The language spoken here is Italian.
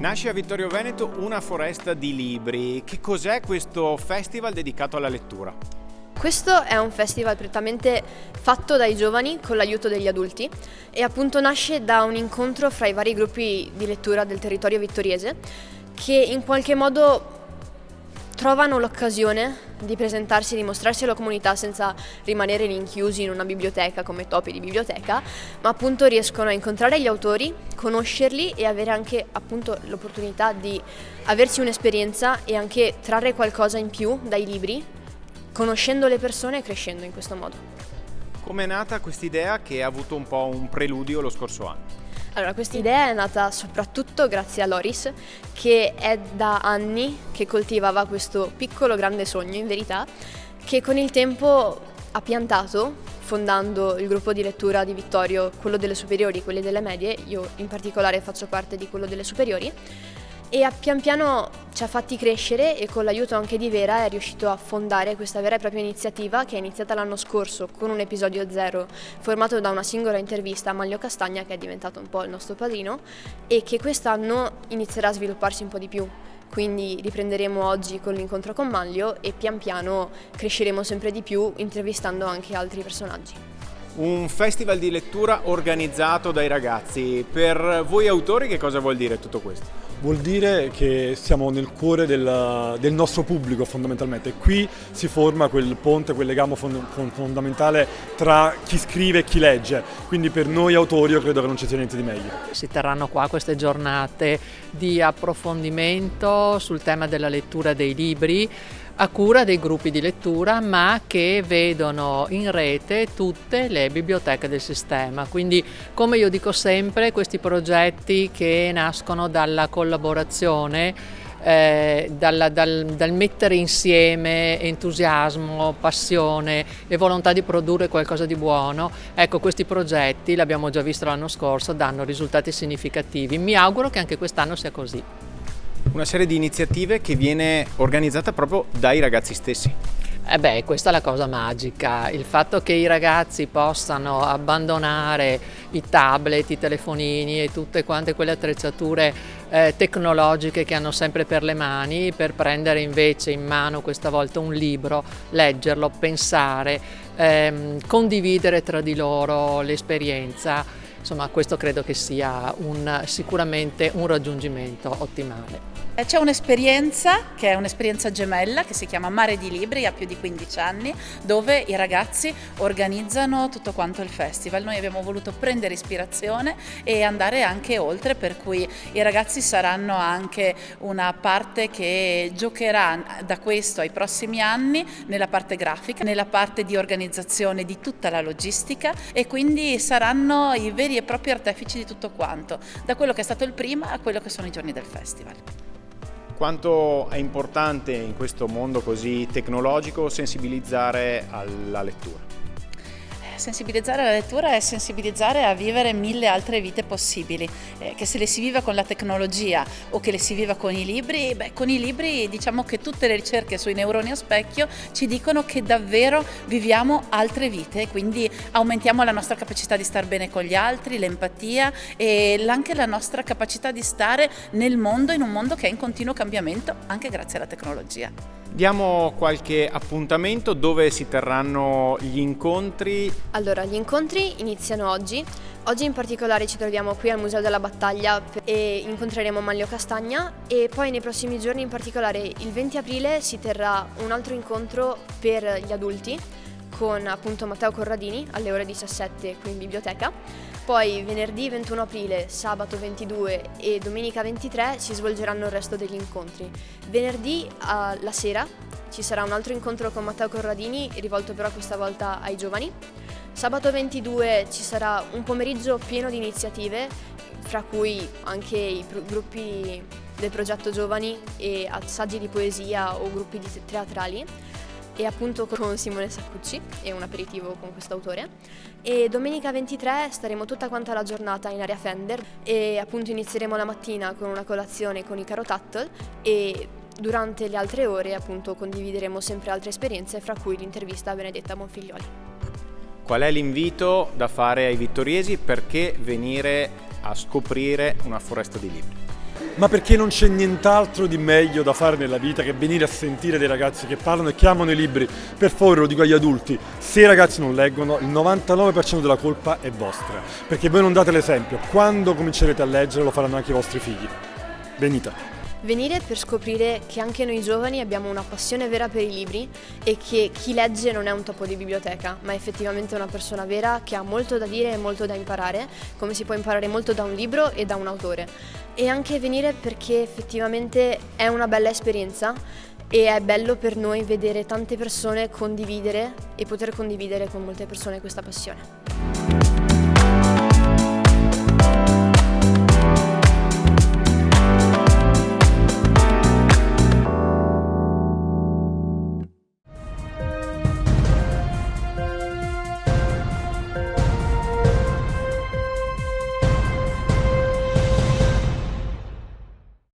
Nasce a Vittorio Veneto una foresta di libri. Che cos'è questo festival dedicato alla lettura? Questo è un festival prettamente fatto dai giovani con l'aiuto degli adulti e appunto nasce da un incontro fra i vari gruppi di lettura del territorio vittoriese che in qualche modo trovano l'occasione di presentarsi e di mostrarsi alla comunità senza rimanere rinchiusi in una biblioteca come topi di biblioteca, ma appunto riescono a incontrare gli autori, conoscerli e avere anche appunto l'opportunità di aversi un'esperienza e anche trarre qualcosa in più dai libri, conoscendo le persone e crescendo in questo modo. Com'è nata quest'idea che ha avuto un po' un preludio lo scorso anno? Allora, questa idea è nata soprattutto grazie a Loris, che è da anni che coltivava questo piccolo grande sogno, in verità, che con il tempo ha piantato, fondando il gruppo di lettura di Vittorio, quello delle superiori, quelli delle medie, io in particolare faccio parte di quello delle superiori, e pian piano ci ha fatti crescere e con l'aiuto anche di Vera è riuscito a fondare questa vera e propria iniziativa che è iniziata l'anno scorso con un episodio zero formato da una singola intervista a Manlio Castagna, che è diventato un po' il nostro padrino, e che quest'anno inizierà a svilupparsi un po' di più. Quindi riprenderemo oggi con l'incontro con Manlio e pian piano cresceremo sempre di più intervistando anche altri personaggi. Un festival di lettura organizzato dai ragazzi. Per voi autori che cosa vuol dire tutto questo? Vuol dire che siamo nel cuore del nostro pubblico fondamentalmente. Qui si forma quel ponte, quel legame fondamentale tra chi scrive e chi legge. Quindi per noi autori io credo che non ci sia niente di meglio. Si terranno qua queste giornate di approfondimento sul tema della lettura dei libri, a cura dei gruppi di lettura, ma che vedono in rete tutte le biblioteche del sistema. Quindi, come io dico sempre, questi progetti che nascono dalla collaborazione, dal mettere insieme entusiasmo, passione e volontà di produrre qualcosa di buono, ecco, questi progetti, l'abbiamo già visto l'anno scorso, danno risultati significativi. Mi auguro che anche quest'anno sia così. Una serie di iniziative che viene organizzata proprio dai ragazzi stessi. Questa è la cosa magica, il fatto che i ragazzi possano abbandonare i tablet, i telefonini e tutte quante quelle attrezzature tecnologiche che hanno sempre per le mani, per prendere invece in mano questa volta un libro, leggerlo, pensare, condividere tra di loro l'esperienza. Insomma, questo credo che sia sicuramente un raggiungimento ottimale. C'è un'esperienza che è un'esperienza gemella che si chiama Mare di Libri, ha più di 15 anni, dove i ragazzi organizzano tutto quanto il festival. Noi abbiamo voluto prendere ispirazione e andare anche oltre, per cui i ragazzi saranno anche una parte che giocherà da questo ai prossimi anni nella parte grafica, nella parte di organizzazione di tutta la logistica, e quindi saranno i veri e propri artefici di tutto quanto, da quello che è stato il prima a quello che sono i giorni del festival. Quanto è importante in questo mondo così tecnologico sensibilizzare alla lettura? Sensibilizzare alla lettura è sensibilizzare a vivere 1000 altre vite possibili, che se le si viva con la tecnologia o che le si viva con i libri, con i libri diciamo che tutte le ricerche sui neuroni a specchio ci dicono che davvero viviamo altre vite, quindi aumentiamo la nostra capacità di star bene con gli altri, l'empatia e anche la nostra capacità di stare nel mondo, in un mondo che è in continuo cambiamento anche grazie alla tecnologia. Diamo qualche appuntamento dove si terranno gli incontri. Allora, gli incontri iniziano oggi. Oggi in particolare ci troviamo qui al Museo della Battaglia e incontreremo Manlio Castagna, e poi nei prossimi giorni, in particolare il 20 aprile, si terrà un altro incontro per gli adulti con appunto Matteo Corradini alle ore 17 qui in biblioteca. Poi venerdì 21 aprile, sabato 22 e domenica 23 si svolgeranno il resto degli incontri. Venerdì alla sera ci sarà un altro incontro con Matteo Corradini, rivolto però questa volta ai giovani. Sabato 22 ci sarà un pomeriggio pieno di iniziative, fra cui anche i gruppi del progetto Giovani e assaggi di poesia o gruppi teatrali, e appunto con Simone Saccucci e un aperitivo con quest'autore. E domenica 23 staremo tutta quanta la giornata in area Fender e appunto inizieremo la mattina con una colazione con i Caro Tattle, e durante le altre ore appunto condivideremo sempre altre esperienze, fra cui l'intervista a Benedetta Monfiglioli. Qual è l'invito da fare ai vittoriesi? Perché venire a scoprire una foresta di libri? ma perché non c'è nient'altro di meglio da fare nella vita che venire a sentire dei ragazzi che parlano e che amano i libri. Per favore, lo dico agli adulti, se i ragazzi non leggono, il 99% della colpa è vostra, perché voi non date l'esempio. Quando comincerete a leggere lo faranno anche i vostri figli. Venite. Venire per scoprire che anche noi giovani abbiamo una passione vera per i libri e che chi legge non è un topo di biblioteca, ma è effettivamente una persona vera che ha molto da dire e molto da imparare, come si può imparare molto da un libro e da un autore. E anche venire perché effettivamente è una bella esperienza e è bello per noi vedere tante persone condividere e poter condividere con molte persone questa passione.